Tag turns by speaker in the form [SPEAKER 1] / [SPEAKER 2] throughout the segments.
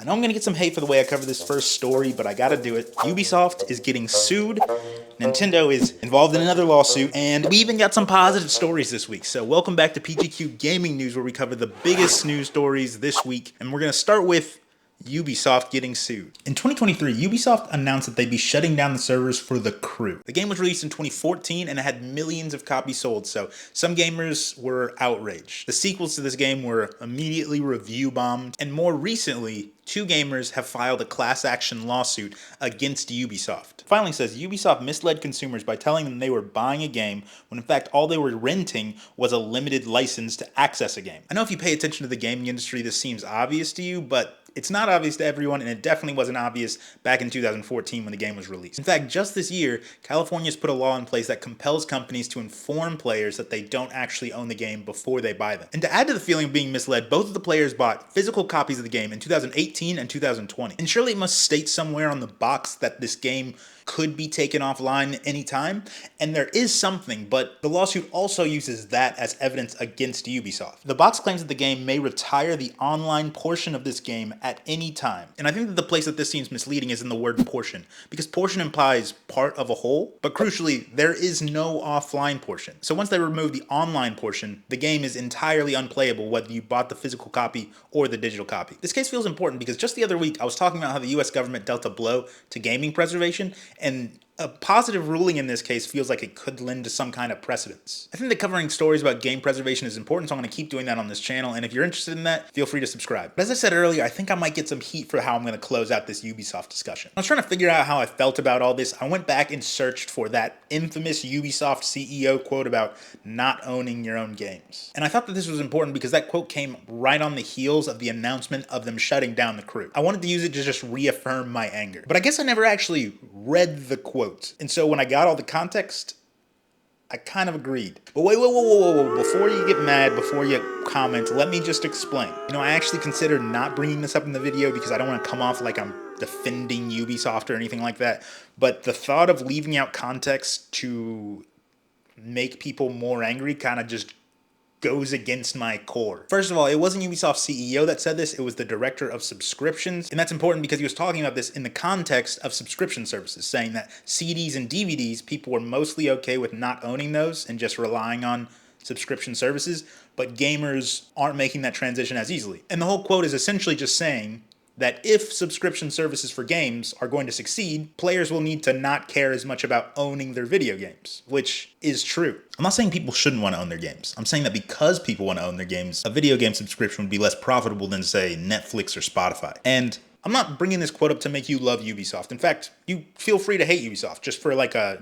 [SPEAKER 1] I know I'm going to get some hate for the way I cover this first story, but I gotta do it. Ubisoft is getting sued, Nintendo is involved in another lawsuit, and we even got some positive stories this week. So welcome back to PGQ Gaming News, where we cover the biggest news stories this week. And we're going to start with Ubisoft getting sued. In 2023, Ubisoft announced that they'd be shutting down the servers for The Crew. The game was released in 2014 and it had millions of copies sold, so some gamers were outraged. The sequels to this game were immediately review bombed, and more recently, two gamers have filed a class action lawsuit against Ubisoft. The filing says Ubisoft misled consumers by telling them they were buying a game when in fact all they were renting was a limited license to access a game. I know if you pay attention to the gaming industry, this seems obvious to you, but it's not obvious to everyone, and it definitely wasn't obvious back in 2014 when the game was released. In fact, just this year, California's put a law in place that compels companies to inform players that they don't actually own the game before they buy them. And to add to the feeling of being misled, both of the players bought physical copies of the game in 2018 and 2020. And surely it must state somewhere on the box that this game could be taken offline anytime, and there is something, but the lawsuit also uses that as evidence against Ubisoft. The box claims that the game may retire the online portion of this game at any time. And I think that the place that this seems misleading is in the word portion, because portion implies part of a whole, but crucially, there is no offline portion. So once they remove the online portion, the game is entirely unplayable whether you bought the physical copy or the digital copy. This case feels important because just the other week I was talking about how the US government dealt a blow to gaming preservation, and a positive ruling in this case feels like it could lend to some kind of precedence. I think that covering stories about game preservation is important, so I'm going to keep doing that on this channel, and if you're interested in that, feel free to subscribe. But as I said earlier, I think I might get some heat for how I'm going to close out this Ubisoft discussion. I was trying to figure out how I felt about all this. I went back and searched for that infamous Ubisoft CEO quote about not owning your own games. And I thought that this was important because that quote came right on the heels of the announcement of them shutting down The Crew. I wanted to use it to just reaffirm my anger. But I guess I never actually read the quote. And so when I got all the context, I kind of agreed. But wait, before you get mad, before you comment, let me just explain. You know, I actually considered not bringing this up in the video because I don't want to come off like I'm defending Ubisoft or anything like that. But the thought of leaving out context to make people more angry kind of just goes against my core. First of all, it wasn't Ubisoft's CEO that said this, it was the director of subscriptions. And that's important because he was talking about this in the context of subscription services, saying that CDs and DVDs, people were mostly okay with not owning those and just relying on subscription services, but gamers aren't making that transition as easily. And the whole quote is essentially just saying that if subscription services for games are going to succeed, players will need to not care as much about owning their video games, which is true. I'm not saying people shouldn't want to own their games. I'm saying that because people want to own their games, a video game subscription would be less profitable than, say, Netflix or Spotify. And I'm not bringing this quote up to make you love Ubisoft. In fact, you feel free to hate Ubisoft just for like a,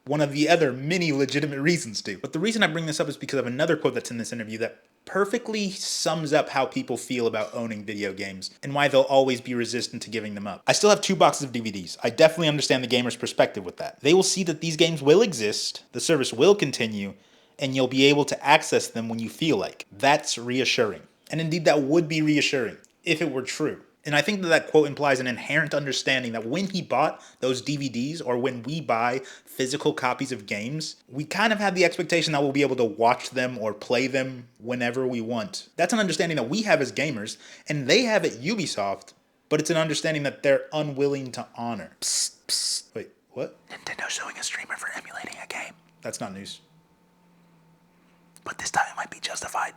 [SPEAKER 1] one of the other many legitimate reasons to. But the reason I bring this up is because of another quote that's in this interview that perfectly sums up how people feel about owning video games and why they'll always be resistant to giving them up. I still have 2 boxes of DVDs. I definitely understand the gamer's perspective with that. They will see that these games will exist, the service will continue, and you'll be able to access them when you feel like. That's reassuring. And indeed, that would be reassuring if it were true. And I think that that quote implies an inherent understanding that when he bought those DVDs, or when we buy physical copies of games, we kind of have the expectation that we'll be able to watch them or play them whenever we want. That's an understanding that we have as gamers, and they have at Ubisoft, but it's an understanding that they're unwilling to honor. Psst, psst. Wait, what?
[SPEAKER 2] Nintendo suing a streamer for emulating a game.
[SPEAKER 1] That's not news.
[SPEAKER 2] But this time it might be justified.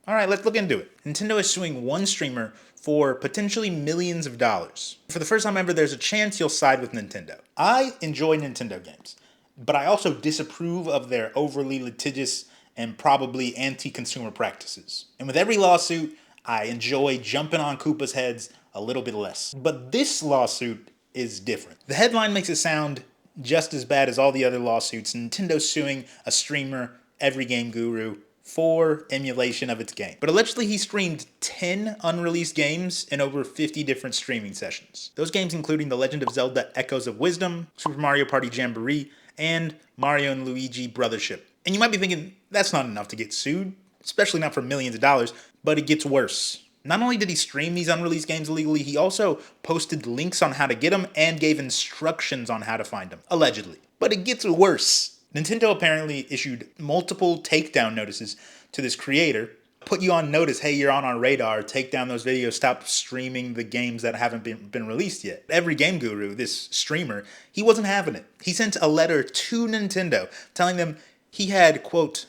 [SPEAKER 1] All right, let's look into it. Nintendo is suing one streamer for potentially millions of dollars. For the first time ever, there's a chance you'll side with Nintendo. I enjoy Nintendo games, but I also disapprove of their overly litigious and probably anti-consumer practices. And with every lawsuit, I enjoy jumping on Koopa's heads a little bit less. But this lawsuit is different. The headline makes it sound just as bad as all the other lawsuits. Nintendo's suing a streamer, Every Game Guru, for emulation of its game. But allegedly he streamed 10 unreleased games in over 50 different streaming sessions. Those games including The Legend of Zelda Echoes of Wisdom, Super Mario Party Jamboree, and Mario and Luigi Brothership. And you might be thinking, that's not enough to get sued, especially not for millions of dollars, but it gets worse. Not only did he stream these unreleased games illegally, he also posted links on how to get them and gave instructions on how to find them, allegedly. But it gets worse. Nintendo apparently issued multiple takedown notices to this creator put you on notice, hey, you're on our radar, take down those videos, stop streaming the games that haven't been released yet. Every game guru, this streamer, he wasn't having it. He sent a letter to Nintendo telling them he had, quote,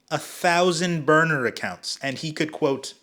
[SPEAKER 1] 1,000 burner accounts and he could, quote,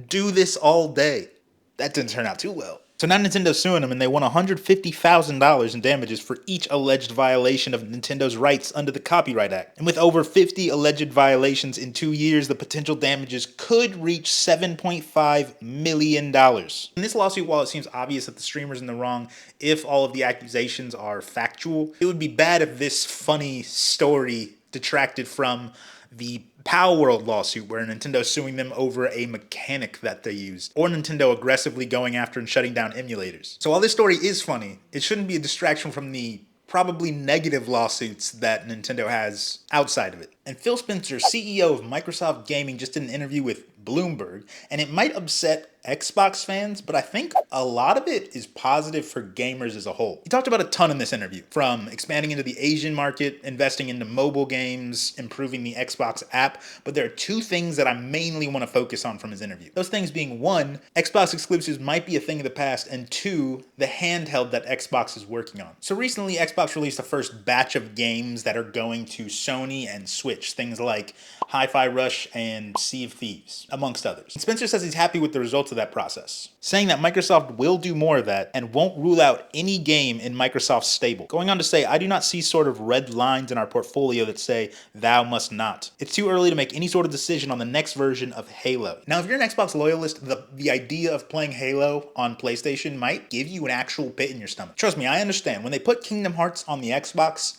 [SPEAKER 1] do this all day. That didn't turn out too well. So now Nintendo's suing them and they won $150,000 in damages for each alleged violation of Nintendo's rights under the Copyright Act. And with over 50 alleged violations in 2 years, the potential damages could reach $7.5 million. In this lawsuit, while it seems obvious that the streamer's in the wrong if all of the accusations are factual, it would be bad if this funny story detracted from the Power World lawsuit where Nintendo's suing them over a mechanic that they used, or Nintendo aggressively going after and shutting down emulators. So while this story is funny, it shouldn't be a distraction from the probably negative lawsuits that Nintendo has outside of it. And Phil Spencer, CEO of Microsoft Gaming, just did an interview with Bloomberg, and it might upset Xbox fans, but I think a lot of it is positive for gamers as a whole. He talked about a ton in this interview, from expanding into the Asian market, investing into mobile games, improving the Xbox app, but there are two things that I mainly want to focus on from his interview. Those things being, one, Xbox exclusives might be a thing of the past, and two, the handheld that Xbox is working on. So recently, Xbox released the first batch of games that are going to Sony and Switch, things like Hi-Fi Rush and Sea of Thieves, amongst others. And Spencer says he's happy with the results of that process, saying that Microsoft will do more of that and won't rule out any game in Microsoft's stable. Going on to say, I do not see sort of red lines in our portfolio that say, thou must not. It's too early to make any sort of decision on the next version of Halo. Now, if you're an Xbox loyalist, the idea of playing Halo on PlayStation might give you an actual pit in your stomach. Trust me, I understand. When they put Kingdom Hearts on the Xbox,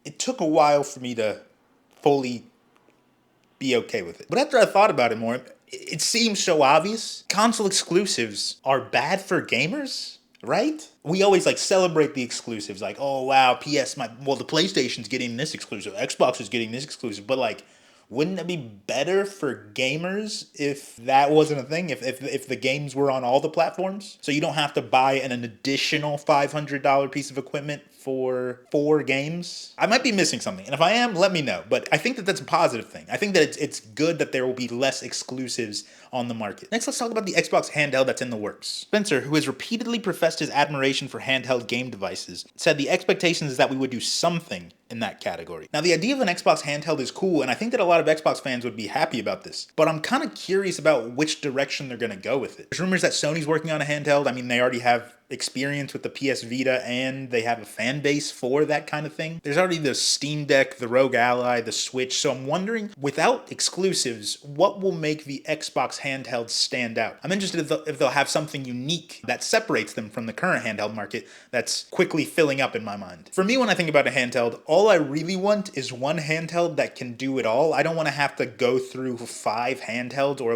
[SPEAKER 1] it took a while for me to fully be okay with it. But after I thought about it more, it seems so obvious. Console exclusives are bad for gamers, right? We always celebrate the exclusives, like, oh wow, the PlayStation's getting this exclusive, Xbox is getting this exclusive, but wouldn't it be better for gamers if that wasn't a thing? If the games were on all the platforms? So you don't have to buy an additional $500 piece of equipment for 4 games? I might be missing something, and if I am, let me know. But I think that that's a positive thing. I think that it's good that there will be less exclusives on the market. Next, let's talk about the Xbox handheld that's in the works. Spencer, who has repeatedly professed his admiration for handheld game devices, said the expectation is that we would do something in that category. Now, the idea of an Xbox handheld is cool, and I think that a lot of Xbox fans would be happy about this, but I'm kind of curious about which direction they're going to go with it. There's rumors that Sony's working on a handheld. I mean, they already have experience with the PS Vita, and they have a fan base for that kind of thing. There's already the Steam Deck, the Rogue Ally, the Switch, so I'm wondering, without exclusives, what will make the Xbox handheld stand out? I'm interested if they'll have something unique that separates them from the current handheld market that's quickly filling up in my mind. For me, when I think about a handheld, all I really want is one handheld that can do it all. I don't want to have to go through 5 handhelds, or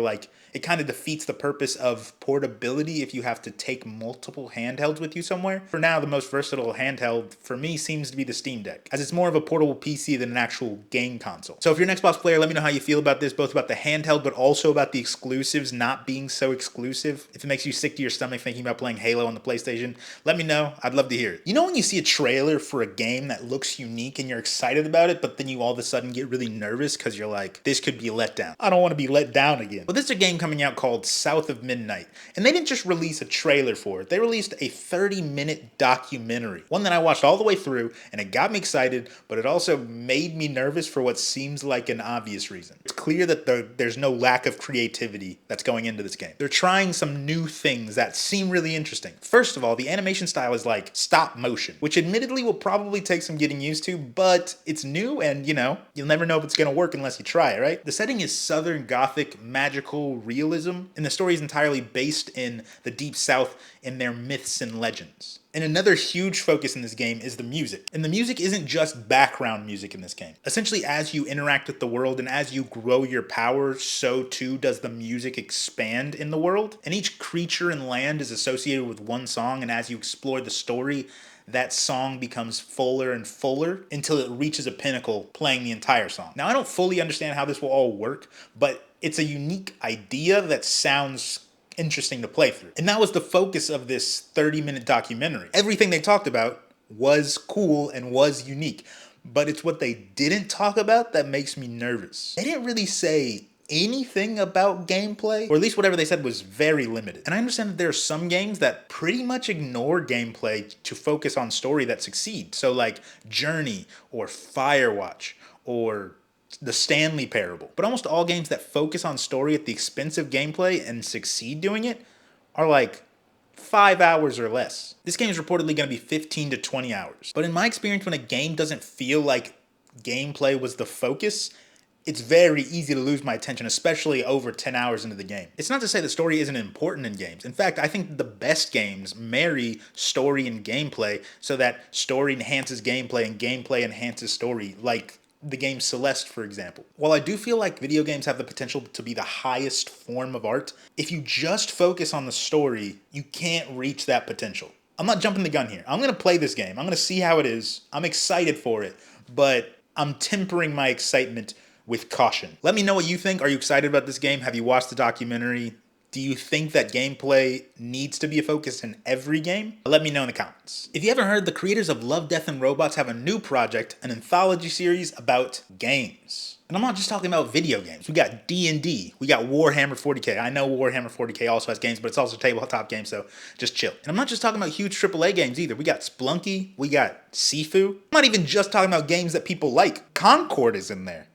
[SPEAKER 1] it kind of defeats the purpose of portability if you have to take multiple handhelds with you somewhere. For now, the most versatile handheld for me seems to be the Steam Deck, as it's more of a portable PC than an actual game console. So if you're an Xbox player, let me know how you feel about this, both about the handheld, but also about the exclusives not being so exclusive. If it makes you sick to your stomach thinking about playing Halo on the PlayStation, let me know. I'd love to hear it. You know when you see a trailer for a game that looks unique and you're excited about it, but then you all of a sudden get really nervous because you're like, this could be a letdown. I don't want to be let down again. But this is a game coming out called South of Midnight, and they didn't just release a trailer for it. They released a 30-minute documentary, one that I watched all the way through, and it got me excited, but it also made me nervous for what seems like an obvious reason. It's clear that there's no lack of creativity that's going into this game. They're trying some new things that seem really interesting. First of all, the animation style is like stop motion, which admittedly will probably take some getting used to, but it's new, and you'll never know if it's going to work unless you try it, right? The setting is Southern Gothic magical realism, and the story is entirely based in the Deep South and their myths and legends. And another huge focus in this game is the music. And the music isn't just background music in this game. Essentially, as you interact with the world and as you grow your power, so too does the music expand in the world. And each creature and land is associated with one song, and as you explore the story, that song becomes fuller and fuller until it reaches a pinnacle, playing the entire song. Now, I don't fully understand how this will all work, but it's a unique idea that sounds interesting to play through. And that was the focus of this 30-minute documentary. Everything they talked about was cool and was unique, but it's what they didn't talk about that makes me nervous. They didn't really say anything about gameplay, or at least whatever they said was very limited. And I understand that there are some games that pretty much ignore gameplay to focus on story that succeed. So like Journey or Firewatch or the Stanley Parable. But almost all games that focus on story at the expense of gameplay and succeed doing it are like 5 hours or less. This game is reportedly going to be 15 to 20 hours. But in my experience, when a game doesn't feel like gameplay was the focus, it's very easy to lose my attention, especially over 10 hours into the game. It's not to say the story isn't important in games. In fact, I think the best games marry story and gameplay so that story enhances gameplay and gameplay enhances story, like the game Celeste, for example. While I do feel like video games have the potential to be the highest form of art, if you just focus on the story, you can't reach that potential. I'm not jumping the gun here. I'm going to play this game. I'm going to see how it is. I'm excited for it, but I'm tempering my excitement with caution. Let me know what you think. Are you excited about this game? Have you watched the documentary? Do you think that gameplay needs to be a focus in every game? Let me know in the comments. If you haven't heard, the creators of Love, Death, and Robots have a new project, an anthology series about games. And I'm not just talking about video games. We got D&D. We got Warhammer 40k. I know Warhammer 40k also has games, but it's also a tabletop game, so just chill. And I'm not just talking about huge AAA games either. We got Splunky. We got Sifu. I'm not even just talking about games that people like. Concord is in there.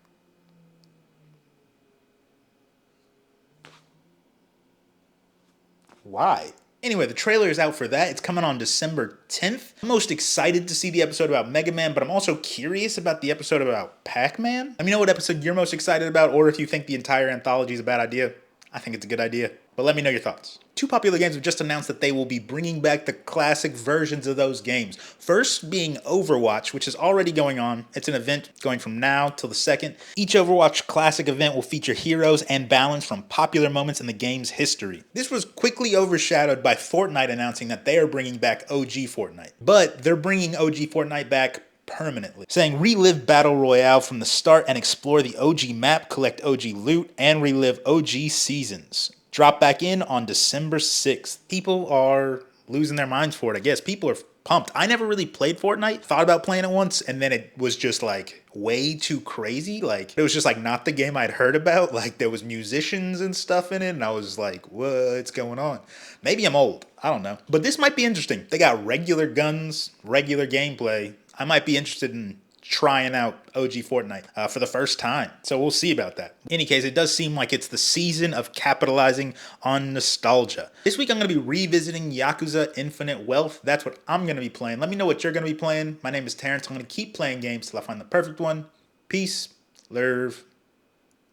[SPEAKER 1] Why? Anyway, the trailer is out for that. It's coming on December 10th. I'm most excited to see the episode about Mega Man, but I'm also curious about the episode about Pac-Man. Let me know what episode you're most excited about, or if you think the entire anthology is a bad idea. I think it's a good idea, but let me know your thoughts. Two popular games have just announced that they will be bringing back the classic versions of those games. First being Overwatch, which is already going on. It's an event going from now till the 2nd. Each Overwatch classic event will feature heroes and balance from popular moments in the game's history. This was quickly overshadowed by Fortnite announcing that they are bringing back OG Fortnite. But they're bringing OG Fortnite back permanently, saying relive Battle Royale from the start and explore the OG map, collect OG loot, and relive OG seasons. Drop back in on December 6th. People are losing their minds for it, I guess. People are pumped. I never really played Fortnite, thought about playing it once, and then it was just like way too crazy. Like it was just like not the game I'd heard about. Like there was musicians and stuff in it, and I was like, what's going on? Maybe I'm old. I don't know. But this might be interesting. They got regular guns, regular gameplay. I might be interested in trying out OG Fortnite for the first time. So we'll see about that. In any case, it does seem like it's the season of capitalizing on nostalgia. This week I'm going to be revisiting Yakuza Infinite Wealth. That's what I'm going to be playing. Let me know what you're going to be playing. My name is Terrence. I'm going to keep playing games till I find the perfect one. Peace. Love.